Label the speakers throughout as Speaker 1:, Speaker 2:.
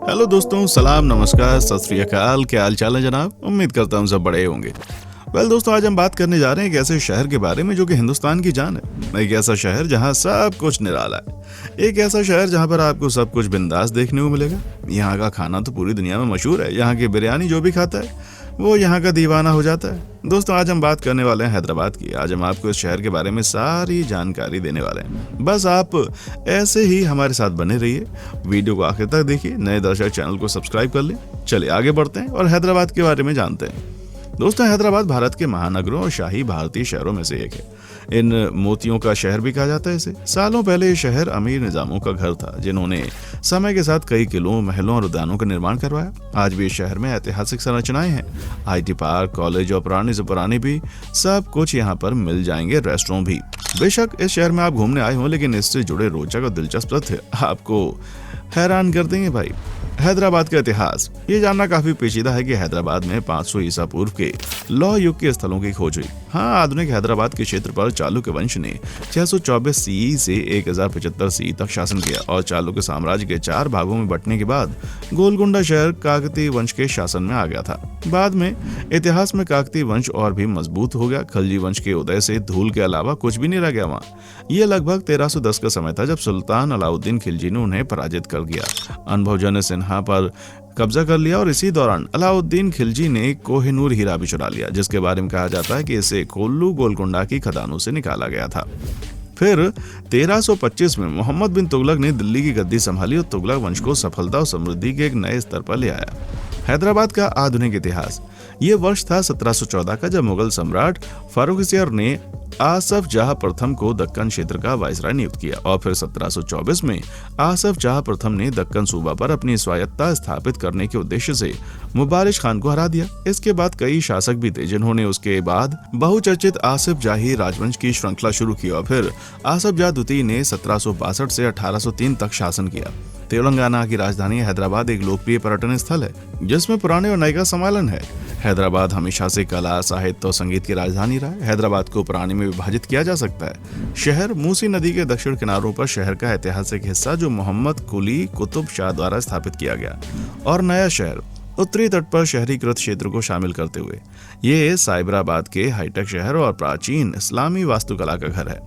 Speaker 1: Hello दोस्तों, सलाम, नमस्कार, सत श्री अकाल। क्या हाल चाल है जनाब? उम्मीद करता हूँ सब बड़े होंगे। दोस्तों, आज हम बात करने जा रहे हैं एक ऐसे शहर के बारे में जो कि हिंदुस्तान की जान है। एक ऐसा शहर जहाँ सब कुछ निराला है। एक ऐसा शहर जहाँ पर आपको सब कुछ बिंदास देखने को मिलेगा। यहाँ का खाना तो पूरी दुनिया में मशहूर है। यहाँ की बिरयानी जो भी खाता है वो यहाँ का दीवाना हो जाता है। दोस्तों, आज हम बात करने वाले हैं हैदराबाद की। आज हम आपको इस शहर के बारे में सारी जानकारी देने वाले हैं। बस आप ऐसे ही हमारे साथ बने रहिए, वीडियो को आखिर तक देखिए। नए दर्शक चैनल को सब्सक्राइब कर लें। चलिए आगे बढ़ते हैं और हैदराबाद के बारे में जानते हैं। दोस्तों, हैदराबाद भारत के महानगरों और शाही भारतीय शहरों में से एक है। इन मोतियों का शहर भी कहा जाता है इसे। सालों पहले ये शहर अमीर निजामों का घर था, जिन्होंने समय के साथ कई किलों, महलों और उद्यानों का निर्माण करवाया। आज भी इस शहर में ऐतिहासिक संरचनाएं हैं। IT पार्क, कॉलेज और पुराने से पुराने भी सब कुछ यहाँ पर मिल जाएंगे, रेस्टोरेंट भी। बेशक इस शहर में आप घूमने आए हों, लेकिन इससे जुड़े रोचक और दिलचस्प तथ्य आपको हैरान कर देंगे भाई। हैदराबाद का इतिहास ये जानना काफी पेचीदा है कि हैदराबाद में 500 ईसा पूर्व के लौह युग के स्थलों की खोज हुई। हाँ, आधुनिक हैदराबाद के क्षेत्र पर चालुक्य वंश ने 624 CE से 1075 CE तक शासन किया और चालुक्य साम्राज्य के 4 भागों में बंटने के बाद गोलकुंडा शहर काकतीय वंश के शासन में आ गया था। बाद में इतिहास में काकतीय वंश और भी मजबूत हो गया। खलजी वंश के उदय से धूल के अलावा कुछ भी नहीं रह गया वहाँ। ये लगभग 1310 का समय था जब सुल्तान अलाउद्दीन खिलजी ने उन्हें पराजित कर दिया। अनुभवजन्य सिन्हा पर कब्जा कर लिया और इसी दौरान अलाउद्दीन खिलजी ने कोहिनूर हीरा भी चुरा लिया, जिसके बारे में कहा जाता है कि इसे कोल्लू गोलकुंडा की खदानों से निकाला गया था। फिर 1325 में मोहम्मद बिन तुगलक ने दिल्ली की गद्दी संभाली और तुगलक वंश को सफलता और समृद्धि के एक नए स्तर पर ले आया। हैदराबाद का आधुनिक इतिहास ये वर्ष था 1714 का, जब मुगल सम्राट फारूकसियर ने आसफ जाह प्रथम को दक्कन क्षेत्र का वायसराय नियुक्त किया और फिर 1724 में आसफ जाह प्रथम ने दक्कन सूबा पर अपनी स्वायत्तता स्थापित करने के उद्देश्य से मुबारिश खान को हरा दिया। इसके बाद कई शासक भी थे जिन्होंने उसके बाद बहुचर्चित आसिफ जाही राजवंश की श्रृंखला शुरू की और फिर आसफ जाह द्वितीय ने 1762 से 1803 तक शासन किया। तेलंगाना की राजधानी हैदराबाद एक लोकप्रिय पर्यटन स्थल है जिसमें पुराने और नए का सम्मेलन है। हैदराबाद हमेशा से कला, साहित्य और संगीत की राजधानी रहा है। हैदराबाद को पुराने में विभाजित किया जा सकता है। शहर मूसी नदी के दक्षिण किनारों पर शहर का ऐतिहासिक हिस्सा जो मोहम्मद कुली कुतुब शाह द्वारा स्थापित किया गया, और नया शहर उत्तरी तट पर शहरीकृत क्षेत्र को शामिल करते हुए। ये साइबराबाद के हाईटेक शहर और प्राचीन इस्लामी वास्तुकला का घर है।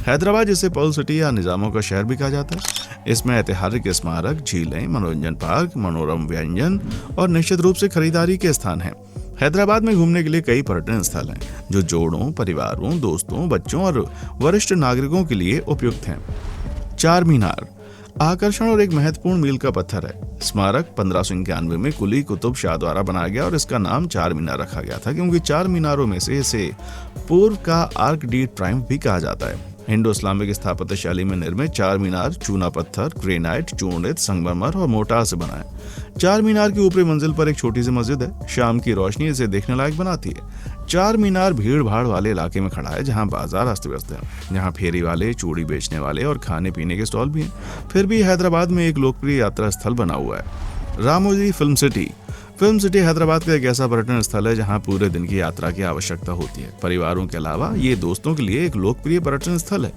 Speaker 1: हैदराबाद जिसे पर्ल सिटी या निजामों का शहर भी कहा जाता है। इसमें ऐतिहासिक स्मारक, झीलें, मनोरंजन पार्क, मनोरम व्यंजन और निश्चित रूप से खरीदारी के स्थान हैं। हैदराबाद में घूमने के लिए कई पर्यटन स्थल हैं जो जोड़ों, परिवारों, दोस्तों, बच्चों और वरिष्ठ नागरिकों के लिए उपयुक्त हैं। चार मीनार आकर्षण और एक महत्वपूर्ण मील का पत्थर है। स्मारक 1591 में कुली कुतुब शाह द्वारा बनाया गया और इसका नाम चार मीनार रखा गया था क्योंकि 4 मीनारों में से इसे पूर्व का आर्क डी ट्रायम्फ भी कहा जाता है। इंडो इस्लामिक स्थापत्य शैली में निर्मित 4 मीनार चूना पत्थर, ग्रेनाइट, चूर्णित, संगमरमर और मोर्टार से बना है। 4 मीनार की ऊपरी मंजिल पर एक छोटी सी मस्जिद है। शाम की रोशनी इसे देखने लायक बनाती है। 4 मीनार भीड़ भाड़ वाले इलाके में खड़ा है जहां बाजार अस्त व्यस्त है। यहाँ फेरी वाले, चूड़ी बेचने वाले और खाने पीने के स्टॉल भी हैं। फिर भी हैदराबाद में एक लोकप्रिय यात्रा स्थल बना हुआ है, Ramoji film city. Film city Hyderabad का एक ऐसा पर्यटन स्थल है जहां पूरे दिन की यात्रा की आवश्यकता होती है। परिवारों के अलावा ये दोस्तों के लिए एक लोकप्रिय पर्यटन स्थल है।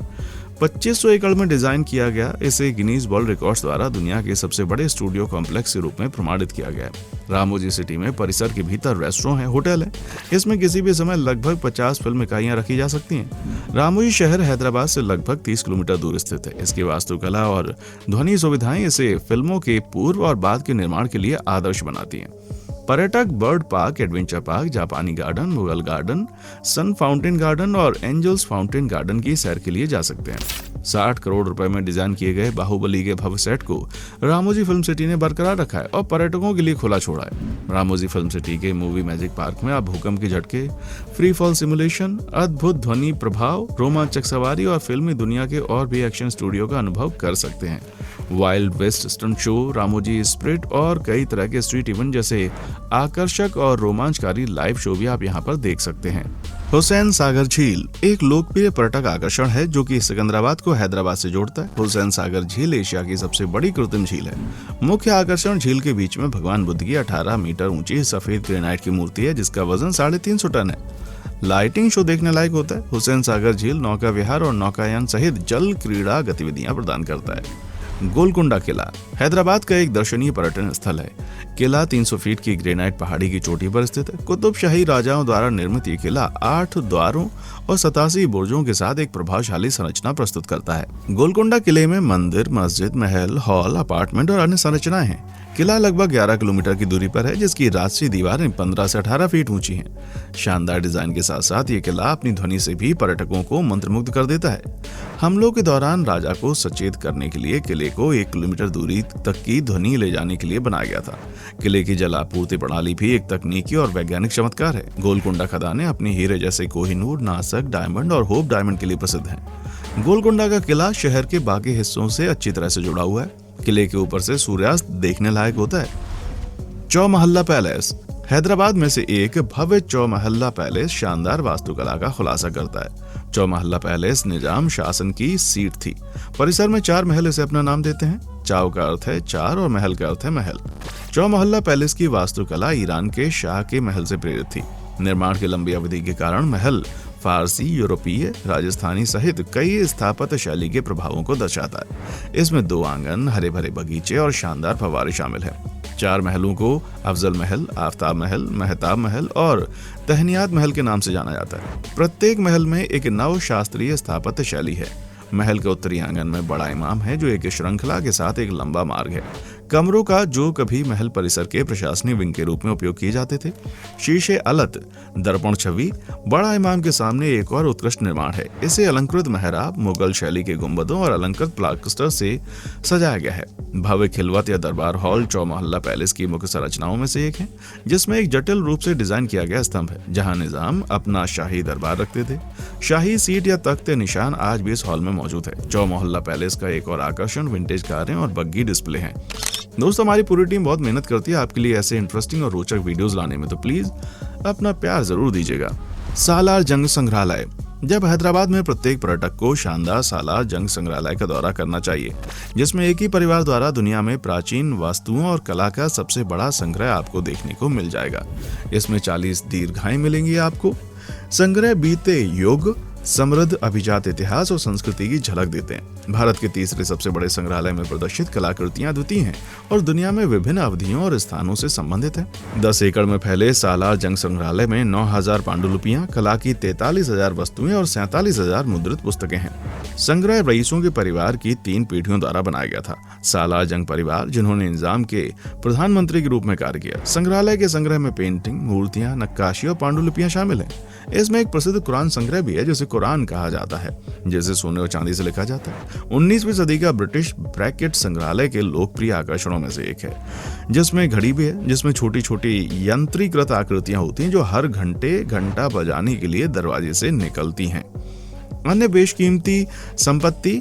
Speaker 1: 2500 एकड़ में डिजाइन किया गया, इसे गिनीज वर्ल्ड रिकॉर्ड्स द्वारा दुनिया के सबसे बड़े स्टूडियो कॉम्प्लेक्स के रूप में प्रमाणित किया गया है। रामोजी सिटी में परिसर के भीतर रेस्टोरेंट है, होटल है। इसमें किसी भी समय लगभग 50 फिल्म इकाइयां रखी जा सकती हैं। रामोजी शहर हैदराबाद से लगभग 30 किलोमीटर दूर स्थित है। इसकी वास्तुकला और ध्वनि सुविधाएं इसे फिल्मों के पूर्व और बाद के निर्माण के लिए आदर्श बनाती हैं। पर्यटक बर्ड पार्क, एडवेंचर पार्क, जापानी गार्डन, मुगल गार्डन, सन फाउंटेन गार्डन और एंजल्स फाउंटेन गार्डन की सैर के लिए जा सकते हैं। 60 करोड़ रुपए में डिजाइन किए गए बाहुबली के भव्य सेट को रामोजी फिल्म सिटी ने बरकरार रखा है और पर्यटकों के लिए खुला छोड़ा है। रामोजी फिल्म सिटी के मूवी मैजिक पार्क में आप भूकंप के झटके, फ्री फॉल सिमुलेशन, अद्भुत ध्वनि प्रभाव, रोमांचक सवारी और फिल्मी दुनिया के और भी एक्शन स्टूडियो का अनुभव कर सकते हैं। Wild west stunt show, Ramoji spirit और कई तरह के स्ट्रीट इवेंट जैसे आकर्षक और रोमांचकारी लाइव शो भी आप यहाँ पर देख सकते हैं। हुसैन सागर झील एक लोकप्रिय पर्यटक आकर्षण है जो कि सिकंदराबाद को हैदराबाद से जोड़ता है। हुसैन सागर झील एशिया की सबसे बड़ी कृत्रिम झील है। मुख्य आकर्षण झील के बीच में भगवान बुद्ध की 18 मीटर ऊंची सफेद ग्रेनाइट की मूर्ति है जिसका वजन 350 टन है। लाइटिंग शो देखने लायक होता है। हुसैन सागर झील नौका विहार और नौकायान सहित जल क्रीड़ा गतिविधियां प्रदान करता है। गोलकुंडा किला हैदराबाद का एक दर्शनीय पर्यटन स्थल है। किला 300 फीट की ग्रेनाइट पहाड़ी की चोटी पर स्थित है। कुतुबशाही राजाओं द्वारा निर्मित ये किला 8 द्वारों और 87 बुर्जों के साथ एक प्रभावशाली संरचना प्रस्तुत करता है। गोलकुंडा किले में मंदिर, मस्जिद, महल, हॉल, अपार्टमेंट और अन्य संरचनाएं हैं। किला लगभग 11 किलोमीटर की दूरी पर है, जिसकी राजसी दीवारें 15 से 18 फीट ऊंची हैं। शानदार डिजाइन के साथ साथ ये किला अपनी ध्वनि से भी पर्यटकों को मंत्रमुग्ध कर देता है। हमलों के दौरान राजा को सचेत करने के लिए किले को 1 किलोमीटर दूरी तक की ध्वनि ले जाने के लिए बनाया गया था। किले की जल आपूर्ति प्रणाली भी एक तकनीकी और वैज्ञानिक चमत्कार है। गोलकुंडा खदानें अपने हीरे जैसे कोहिनूर, नासक, डायमंड और होप डायमंड के लिए प्रसिद्ध है। गोलकुंडा का किला शहर के बाकी हिस्सों से अच्छी तरह से जुड़ा हुआ है। किले के ऊपर से सूर्यास्त देखने लायक होता है। चौमहल्ला पैलेस हैदराबाद में से एक भव्य चौमहल्ला पैलेस शानदार वास्तुकला का खुलासा करता है। चौमहल्ला पैलेस निजाम शासन की सीट थी। परिसर में 4 महल इसे अपना नाम देते हैं। चाव का अर्थ है 4 और महल का अर्थ है महल। चौमहल्ला पैलेस की वास्तुकला ईरान के शाह के महल से प्रेरित थी। निर्माण की लंबी अवधि के कारण महल फारसी, यूरोपीय, राजस्थानी सहित कई स्थापत्य शैली के प्रभावों को दर्शाता है। इसमें 2 आंगन, हरे भरे बगीचे और शानदार फव्वारे शामिल हैं। 4 महलों को अफजल महल, आफ्ताब महल, मेहताब महल और तहनियात महल के नाम से जाना जाता है। प्रत्येक महल में एक नव शास्त्रीय स्थापत्य शैली है। महल के उत्तरी आंगन में बड़ा इमाम है, जो एक श्रृंखला के साथ एक लंबा मार्ग है। कमरों का जो कभी महल परिसर के प्रशासनिक विंग के रूप में उपयोग किए जाते थे। शीशे अलत, दर्पण छवि, बड़ा इमाम के सामने एक और उत्कृष्ट निर्माण है। इसे अलंकृत मेहराब, मुगल शैली के गुंबदों और अलंकृत प्लास्टर से सजाया गया है। भव्य खिलवत या दरबार हॉल चौमहल्ला पैलेस की मुख्य संरचनाओं में से एक है, जिसमें एक जटिल रूप से डिजाइन किया गया स्तंभ है, जहां निजाम अपना शाही दरबार रखते थे। शाही सीट या तख्त निशान आज भी इस हॉल में मौजूद है। चौमहल्ला पैलेस का एक और आकर्षण विंटेज कारें और बग्गी डिस्प्ले हैं। दोस्तों, हमारी पूरी टीम बहुत मेहनत करती है आपके लिए ऐसे इंटरेस्टिंग और रोचक वीडियोस लाने में, तो प्लीज अपना प्यार जरूर दीजिएगा। सालार जंग संग्रहालय। जब हैदराबाद में प्रत्येक पर्यटक को शानदार सालार जंग संग्रहालय का दौरा करना चाहिए, जिसमें एक ही परिवार द्वारा दुनिया में प्राचीन वस्तुओं और कला का सबसे बड़ा संग्रह आपको देखने को मिल जाएगा। इसमें 40 दीर्घाएं मिलेंगी आपको। संग्रह बीते युग, समृद्ध अभिजात इतिहास और संस्कृति की झलक देते हैं। भारत के तीसरे सबसे बड़े संग्रहालय में प्रदर्शित कलाकृतियां अद्वितीय हैं और दुनिया में विभिन्न अवधियों और स्थानों से संबंधित हैं। 10 एकड़ में फैले सालार जंग संग्रहालय में 9000 पांडुलिपियां, कला की 43,000 वस्तुएं और 47,000 मुद्रित पुस्तकें हैं। संग्रह रईसों के परिवार की 3 पीढ़ियों द्वारा बनाया गया था। सालार जंग परिवार, जिन्होंने निजाम के प्रधानमंत्री के रूप में कार्य किया। संग्रहालय के संग्रह में पेंटिंग, मूर्तियां, नक्काशी और पांडुलिपियां शामिल हैं। इसमें एक प्रसिद्ध कुरान संग्रह भी है, जिसे कुरान कहा जाता है, जिसे सोने और चांदी से लिखा जाता है। 19वीं सदी का ब्रिटिश ब्रैकेट संग्रहालय के लोकप्रिय आकर्षणों में से एक है, जिसमें घड़ी भी है, जिसमें छोटी छोटी यंत्रीकृत आकृतियां होती हैं, जो हर घंटा बजाने के लिए दरवाजे से निकलती हैं। अन्य बेशकीमती संपत्ति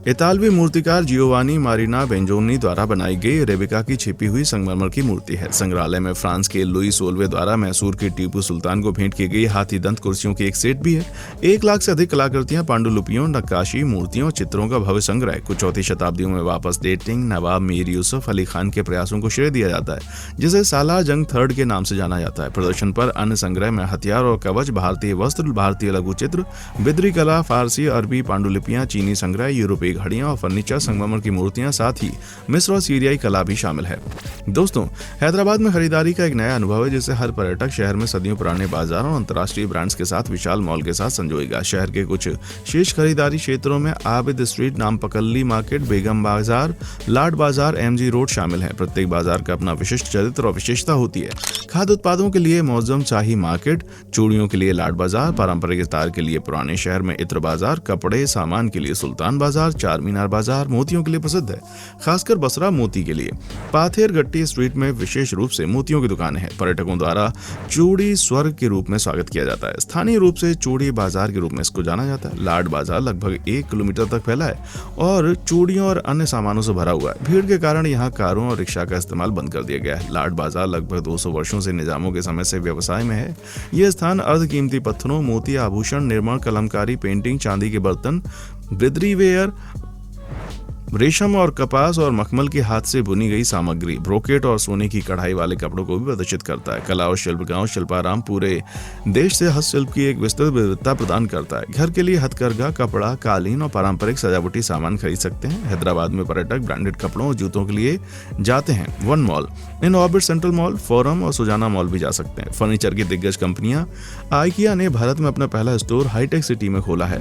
Speaker 1: इतालवी मूर्तिकार जियोवानी मारिना बेंजोनी द्वारा बनाई गई रेबिका की छिपी हुई संगमरमर की मूर्ति है। संग्रहालय में फ्रांस के लुई सोलवे द्वारा मैसूर के टीपू सुल्तान को भेंट की गई हाथी दंत कुर्सियों की एक सेट भी है। 1 लाख से अधिक कलाकृतियां, पांडुलिपियों, नक्काशी, मूर्तियों और चित्रों का भव्य संग्रह। कुछ चौथी शताब्दियों में वापस डेटिंग नवाब मीर यूसुफ अली खान के प्रयासों को श्रेय दिया जाता है, जिसे सालार जंग थर्ड के नाम से जाना जाता है। प्रदर्शन पर अन्य संग्रह में हथियार और कवच, भारतीय वस्त्र, भारतीय लघु चित्र, बिदरी कला, फारसी अरबी पांडुलिपियां, चीनी संग्रह, यूरोपीय घड़ियां और फर्नीचर, संगमरमर की मूर्तियां, साथ ही मिस्र और सीरियाई कला भी शामिल है। दोस्तों, हैदराबाद में खरीदारी का एक नया अनुभव है, जिसे हर पर्यटक शहर में सदियों पुराने बाजारों और अंतर्राष्ट्रीय ब्रांड्स के साथ विशाल मॉल के साथ संजोएगा। शहर के कुछ शीर्ष खरीदारी क्षेत्रों में आबिद स्ट्रीट, नामपकल्ली मार्केट, बेगम बाजार, लाड बाजार, MG रोड शामिल है। प्रत्येक बाजार का अपना विशिष्ट चरित्र और विशेषता होती है। खाद्य उत्पादों के लिए मौजम शाही मार्केट, चूड़ियों के लिए लाड बाजार, पारंपरिक तार के लिए पुराने शहर में इत्र बाजार, कपड़े सामान के लिए सुल्तान बाजार, चार मीनार बाजार मोतियों के लिए प्रसिद्ध है, खासकर बसरा मोती के लिए। पाथेर गट्टी स्ट्रीट में विशेष रूप से मोतियों की दुकानें हैं। पर्यटकों द्वारा चूड़ी स्वर्ग के रूप में स्वागत किया जाता है। स्थानीय रूप से चूड़ी बाजार के रूप में इसको जाना जाता है। लाड बाजार लगभग 1 किलोमीटर तक फैला है और चूड़ियों और अन्य सामानों से भरा हुआ है। भीड़ के कारण यहाँ कारों और रिक्शा का इस्तेमाल बंद कर दिया गया है। लाड बाजार लगभग 200 वर्षों से निजामों के समय से व्यवसाय में है। यह स्थान अर्धकीमती पत्थरों, मोती, आभूषण निर्माण, कलमकारी, पेंटिंग, चांदी के बर्तन, बिदरी वेयर, रेशम और कपास और मखमल के हाथ से बुनी गई सामग्री, ब्रोकेट और सोने की कढ़ाई वाले कपड़ों को भी प्रदर्शित करता है। कला और शिल्प गांव शिल्पाराम पूरे देश से हस्तशिल्प की एक विस्तृत विविधता प्रदान करता है। घर के लिए हथकरघा, कपड़ा, कालीन और पारंपरिक सजावटी सामान खरीद सकते हैं। हैदराबाद में पर्यटक ब्रांडेड कपड़ों और जूतों के लिए जाते हैं। One mall, in orbit, central mall, forum और सुजाना मॉल भी जा सकते हैं। फर्नीचर की दिग्गज कंपनियां आइकिया ने भारत में अपना पहला स्टोर हाईटेक सिटी में खोला है।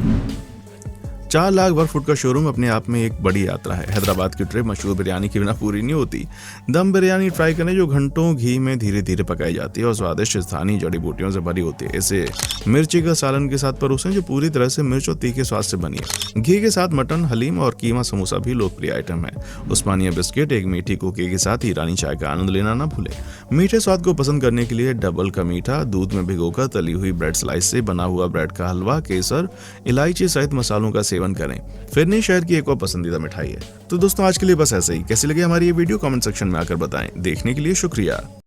Speaker 1: 4 लाख वर्ग फुट का शोरूम अपने आप में एक बड़ी यात्रा है। हैदराबाद की ट्रिप मशहूर बिरयानी के बिना पूरी नहीं होती। दम बिरयानी ट्राई करें जो घंटों घी में धीरे धीरे पकाई जाती है और स्वादिष्ट स्थानीय जड़ी बूटियों से भरी होती है। इसे मिर्ची का सालन के साथ परोसें जो पूरी तरह से मिर्च और तीखे स्वाद से बनी है। घी के साथ मटन, हलीम और कीमा समोसा भी लोकप्रिय आइटम है। उस्मानिया बिस्किट, एक मीठी कुकी के साथ ईरानी चाय का आनंद लेना ना भूले। मीठे स्वाद को पसंद करने के लिए डबल का मीठा, दूध में भिगोकर तली हुई ब्रेड स्लाइस से बना हुआ ब्रेड का हलवा, केसर, इलायची सहित मसालों का सेवन करें। फिरनी शहर की एक और पसंदीदा मिठाई है। तो दोस्तों आज के लिए बस ऐसे ही। कैसी लगी हमारी ये वीडियो कमेंट सेक्शन में आकर बताएं। देखने के लिए शुक्रिया।